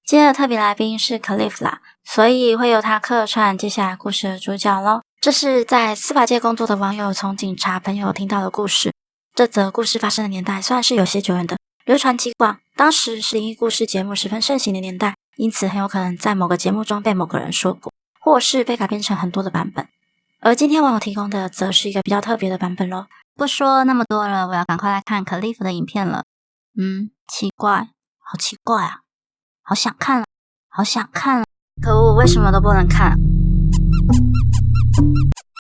今天的特别来宾是 Cliff 啦，所以会由他客串接下来故事的主角咯。这是在司法界工作的网友从警察朋友听到的故事。这则故事发生的年代算是有些久远的，流传极广，当时是灵异故事节目十分盛行的年代，因此很有可能在某个节目中被某个人说过，或是被改编成很多的版本。而今天网友提供的则是一个比较特别的版本咯。不说那么多了，我要赶快来看 Cliff 的影片了。奇怪，好奇怪啊，好想看了，好想看了，可恶，为什么都不能看？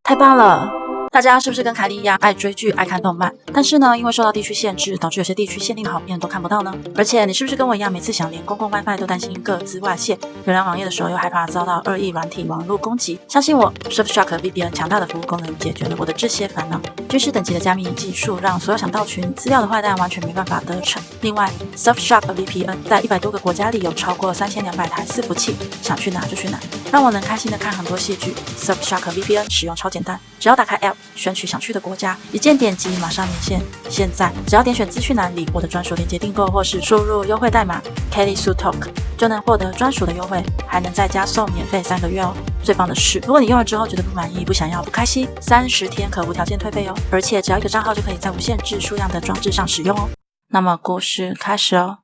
太棒了！大家是不是跟凯莉一样爱追剧、爱看动漫？但是呢，因为受到地区限制，导致有些地区限定的好片都看不到呢？而且你是不是跟我一样，每次想连公共 WiFi 都担心个资外泄，浏览网页的时候又害怕遭到恶意软体网络攻击？相信我 ，Surfshark VPN 强大的服务功能解决了我的这些烦恼。军事等级的加密技术让所有想盗群资料的坏蛋完全没办法得逞。另外 ，Surfshark VPN 在100多个国家里有超过3200台伺服器，想去哪就去哪，让我能开心的看很多戏剧。Surfshark VPN 使用超简单，只要打开 App， 选取想去的国家，一键点击马上连线。现在只要点选资讯栏里我的专属链接订购，或是输入优惠代码 KellySueTalk 就能获得专属的优惠，还能再加送免费3个月哦。最棒的是，如果你用了之后觉得不满意、不想要、不开心，30天可无条件退费哦。而且只要一个账号就可以在无限制数样的装置上使用哦。那么故事开始哦。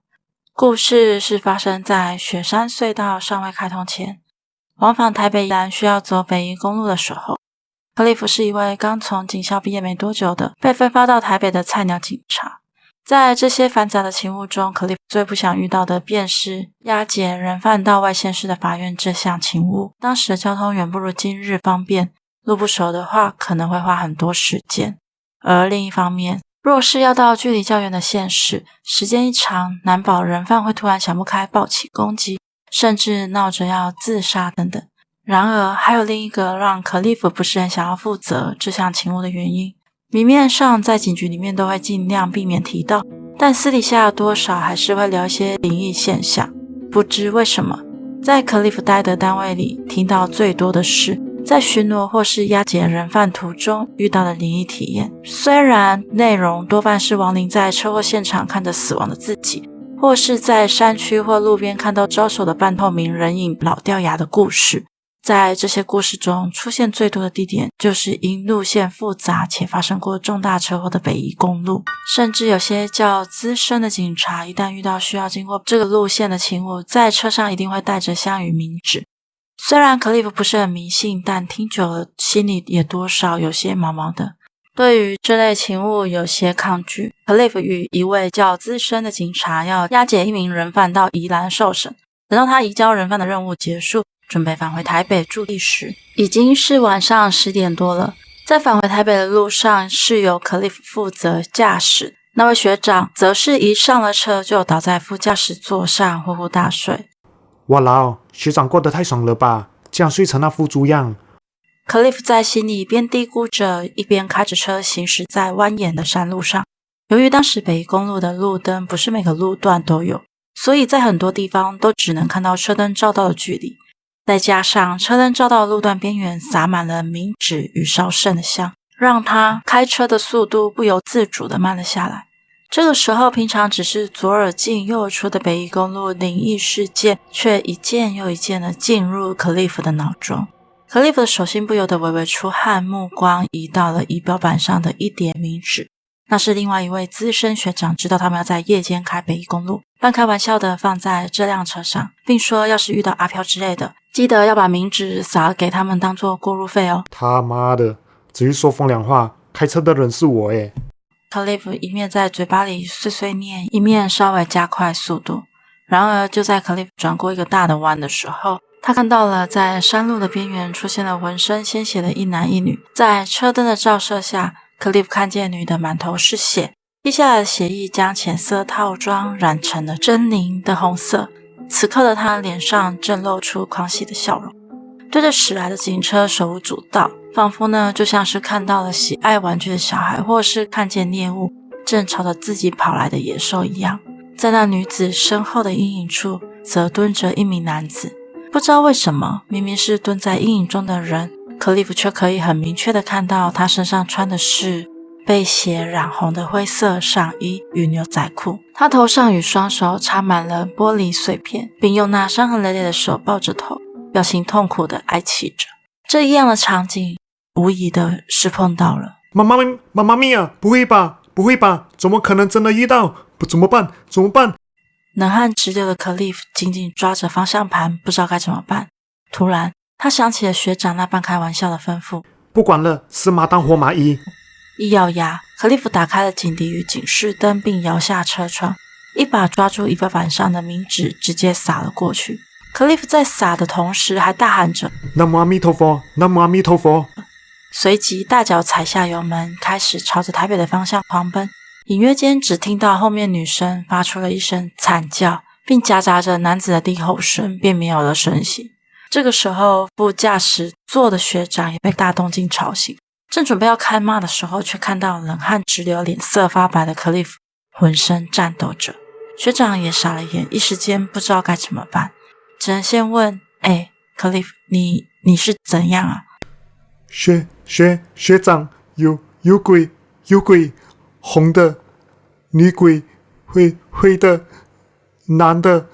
故事是发生在雪山隧道尚未开通前，往返台北宜兰需要走北宜公路的时候。Cliff 是一位刚从警校毕业没多久的被分发到台北的菜鸟警察。在这些繁杂的勤务中， Cliff 最不想遇到的便是押解人犯到外县市的法院这项勤务。当时的交通远不如今日方便，路不熟的话可能会花很多时间。而另一方面，若是要到距离较远的县市，时间一长，难保人犯会突然想不开暴起攻击，甚至闹着要自杀等等。然而还有另一个让 Cliff 不是很想要负责这项勤务的原因，明面上在警局里面都会尽量避免提到，但私底下多少还是会聊一些灵异现象。不知为什么，在 Cliff 待的单位里听到最多的是在巡逻或是押解人犯途中遇到的灵异体验，虽然内容多半是亡灵在车祸现场看着死亡的自己，或是在山区或路边看到招手的半透明人影老掉牙的故事。在这些故事中出现最多的地点就是因路线复杂且发生过重大车祸的北宜公路，甚至有些较资深的警察一旦遇到需要经过这个路线的勤务，在车上一定会带着香与冥纸。虽然 Cliff 不是很迷信，但听久了心里也多少有些毛毛的，对于这类勤务有些抗拒。 Cliff 与一位较资深的警察要押解一名人犯到宜兰受审，等到他移交人犯的任务结束，准备返回台北驻地时，已经是晚上10点多了。在返回台北的路上，是由 Cliff 负责驾驶，那位学长则是一上了车就倒在副驾驶座上呼呼大睡。哇啦，学长过得太爽了吧，这样睡成那副猪样。 Cliff 在心里边嘀咕着，一边开着车行驶在蜿蜒的山路上。由于当时北宜公路的路灯不是每个路段都有，所以在很多地方都只能看到车灯照到的距离，再加上车灯照到的路段边缘洒满了冥纸与烧剩的香，让他开车的速度不由自主地慢了下来。这个时候，平常只是左耳进右耳出的北宜公路灵异事件，却一件又一件地进入 Cliff 的脑中。Cliff 的手心不由得微微出汗，目光移到了仪表板上的一叠冥纸。那是另外一位资深学长知道他们要在夜间开北宜公路，半开玩笑的放在这辆车上，并说要是遇到阿飘之类的，记得要把冥纸撒给他们当做过路费哦。他妈的，只是说风凉话，开车的人是我耶。Cliff 一面在嘴巴里碎碎念，一面稍微加快速度。然而就在 Cliff 转过一个大的弯的时候，他看到了在山路的边缘出现了浑身鲜血的一男一女。在车灯的照射下， Cliff 看见女的满头是血，滴下来的血液将浅色套装染成了狰狞的红色。此刻的她脸上正露出狂喜的笑容，对着驶来的警车手舞足蹈，仿佛呢就像是看到了喜爱玩具的小孩，或是看见猎物正朝着自己跑来的野兽一样。在那女子身后的阴影处则蹲着一名男子，不知道为什么，明明是蹲在阴影中的人， Cliff 却可以很明确地看到他身上穿的是被血染红的灰色上衣与牛仔裤，他头上与双手插满了玻璃碎片，并用那伤痕累累的手抱着头，表情痛苦地哀泣着。这一样的场景无疑的是碰到了。妈妈咪呀！不会吧？不会吧？怎么可能真的遇到？不，怎么办？怎么办？冷汗直流的克利夫紧紧抓着方向盘，不知道该怎么办。突然，他想起了学长那半开玩笑的吩咐：不管了，死马当活马医。一咬牙，克利夫打开了警笛与警示灯，并摇下车窗，一把抓住仪表板上的冥纸，直接撒了过去。克利夫在撒的同时，还大喊着：南无阿弥陀佛，南无阿弥陀佛。随即大脚踩下油门，开始朝着台北的方向狂奔。隐约间只听到后面女生发出了一声惨叫，并夹杂着男子的低吼声，便没有了声息。这个时候，副驾驶座的学长也被大动静吵醒，正准备要开骂的时候，却看到冷汗直流、脸色发白的克利夫浑身颤抖着。学长也傻了眼，一时间不知道该怎么办，只能先问：克利夫，你是怎样啊？学长，有鬼，红的，女鬼，灰的，男的。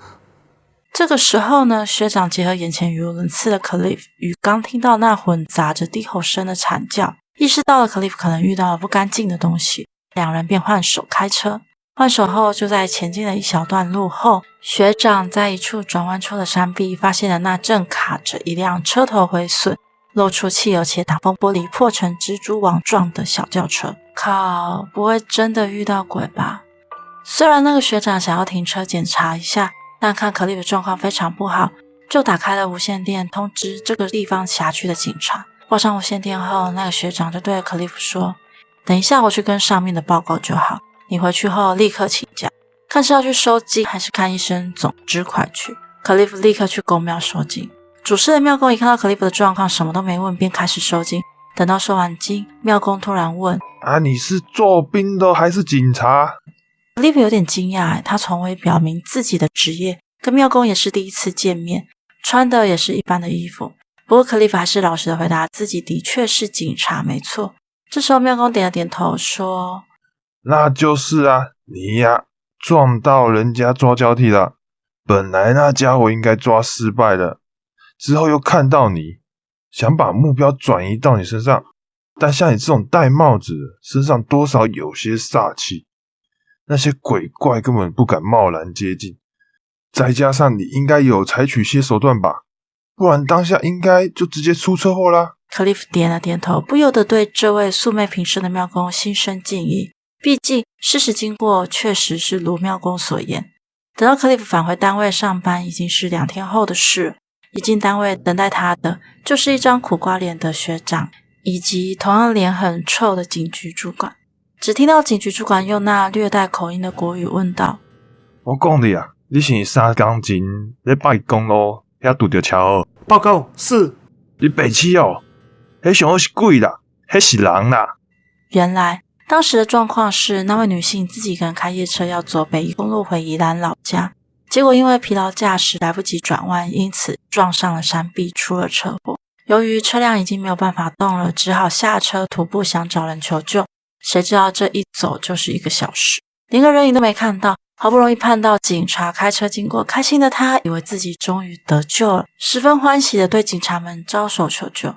这个时候呢，学长结合眼前语无伦次的克利夫与刚听到那混杂着低吼声的惨叫，意识到了克利夫可能遇到了不干净的东西，两人便换手开车。换手后，就在前进了一小段路后，学长在一处转弯处的山壁发现了那正卡着一辆车头毁损、露出汽油且挡风玻璃破成蜘蛛网状的小轿车。靠，不会真的遇到鬼吧？虽然那个学长想要停车检查一下，但看克利夫状况非常不好，就打开了无线电通知这个地方辖区的警察。挂上无线电后，那个学长就对克利夫说：等一下我去跟上面的报告就好，你回去后立刻请假，看是要去收金还是看医生，总之快去。克利夫立刻去公庙收金。主事的庙公一看到克利夫的状况，什么都没问，便开始收金。等到收完金，庙公突然问：你是做兵的还是警察？克利夫有点惊讶，他从未表明自己的职业，跟庙公也是第一次见面，穿的也是一般的衣服。不过克利夫还是老实的回答自己的确是警察没错。这时候庙公点了点头说：那就是啊，你呀撞到人家抓交替了，本来那家伙应该抓失败了，之后又看到你，想把目标转移到你身上，但像你这种戴帽子的，身上多少有些煞气，那些鬼怪根本不敢贸然接近，再加上你应该有采取些手段吧，不然当下应该就直接出车祸啦。克利夫点了点头，不由得对这位素昧平生的庙公心生敬意，毕竟事实经过确实是如庙公所言。等到克利夫返回单位上班，已经是2天后的事。一进单位等待他的就是一张苦瓜脸的学长，以及同样脸很臭的警局主管。只听到警局主管用那略带口音的国语问道：我讲你啊，你是3天前在拜公路遐拄着车祸？报告是。你白痴哦，迄上好是鬼啦，迄是人啦。原来当时的状况是，那位女性自己一个人开夜车要走北宜公路回宜兰老家，结果因为疲劳驾驶来不及转弯，因此撞上了山壁，出了车祸。由于车辆已经没有办法动了，只好下车徒步想找人求救。谁知道这一走就是1个小时，连个人影都没看到。好不容易盼到警察开车经过，开心的他以为自己终于得救了，十分欢喜的对警察们招手求救。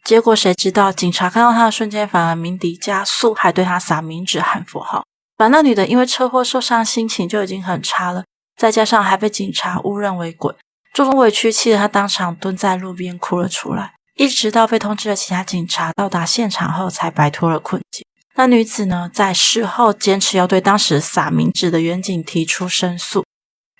结果谁知道警察看到他的瞬间反而鸣笛加速，还对他撒冥纸喊符号。把那女的因为车祸受伤，心情就已经很差了，再加上还被警察误认为鬼，种种委屈气得他当场蹲在路边哭了出来。一直到被通知了其他警察到达现场后，才摆脱了困境。那女子呢，在事后坚持要对当时撒冥纸的远警提出申诉。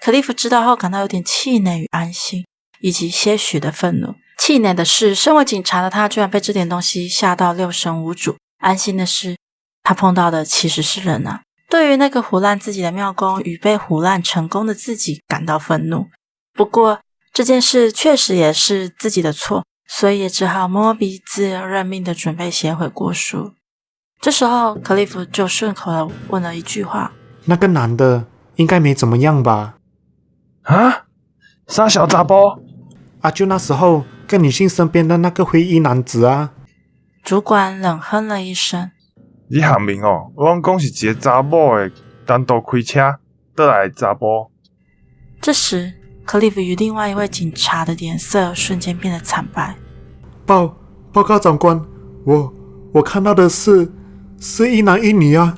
克利夫知道后感到有点气馁与安心，以及些许的愤怒。气馁的是，身为警察的他居然被这点东西吓到六神无主；安心的是，他碰到的其实是人啊。对于那个唬烂自己的庙公与被唬烂成功的自己感到愤怒。不过这件事确实也是自己的错，所以也只好摸摸鼻子，认命的准备写悔过书。这时候克利夫就顺口的问了一句话：那个男的应该没怎么样吧？啊？啥小杂包？就那时候跟女性身边的那个灰衣男子啊。主管冷哼了一声：你喊名哦，我讲是一个查某的单独开车倒来的查甫。这时，克利夫与另外一位警察的脸色瞬间变得惨白。报告长官，我看到的是一男一女啊。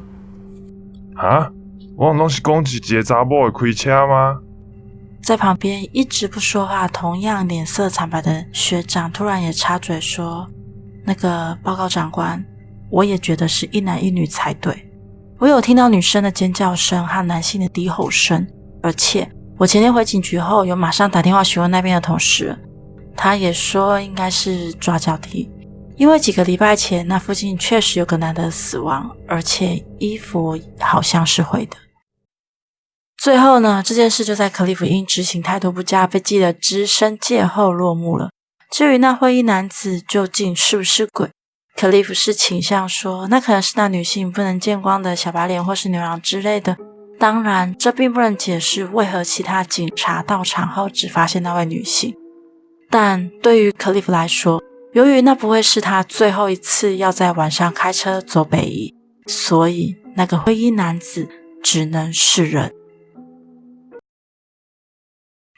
哈？我拢是讲是一个查某会开车吗？在旁边一直不说话，同样脸色惨白的学长突然也插嘴说：“那个报告长官，我也觉得是一男一女才对。我有听到女生的尖叫声和男性的低吼声，而且我前天回警局后，有马上打电话询问那边的同事，他也说应该是抓交替，因为几个礼拜前那附近确实有个男的死亡，而且衣服好像是灰的。”最后呢，这件事就在克利夫因执行态度不佳被记了只身戒后落幕了。至于那灰衣男子究竟是不是鬼，克利夫是倾向说那可能是那女性不能见光的小白脸或是牛郎之类的。当然，这并不能解释为何其他警察到场后只发现那位女性。但对于克利夫来说，由于那不会是他最后一次要在晚上开车走北宜，所以那个灰衣男子只能是人。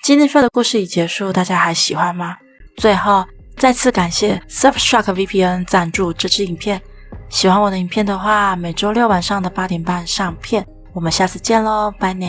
今天的故事已结束，大家还喜欢吗？最后再次感谢 Surfshark VPN 赞助这支影片。喜欢我的影片的话，每周六晚上的8点半上片。我们下次见咯，拜呢。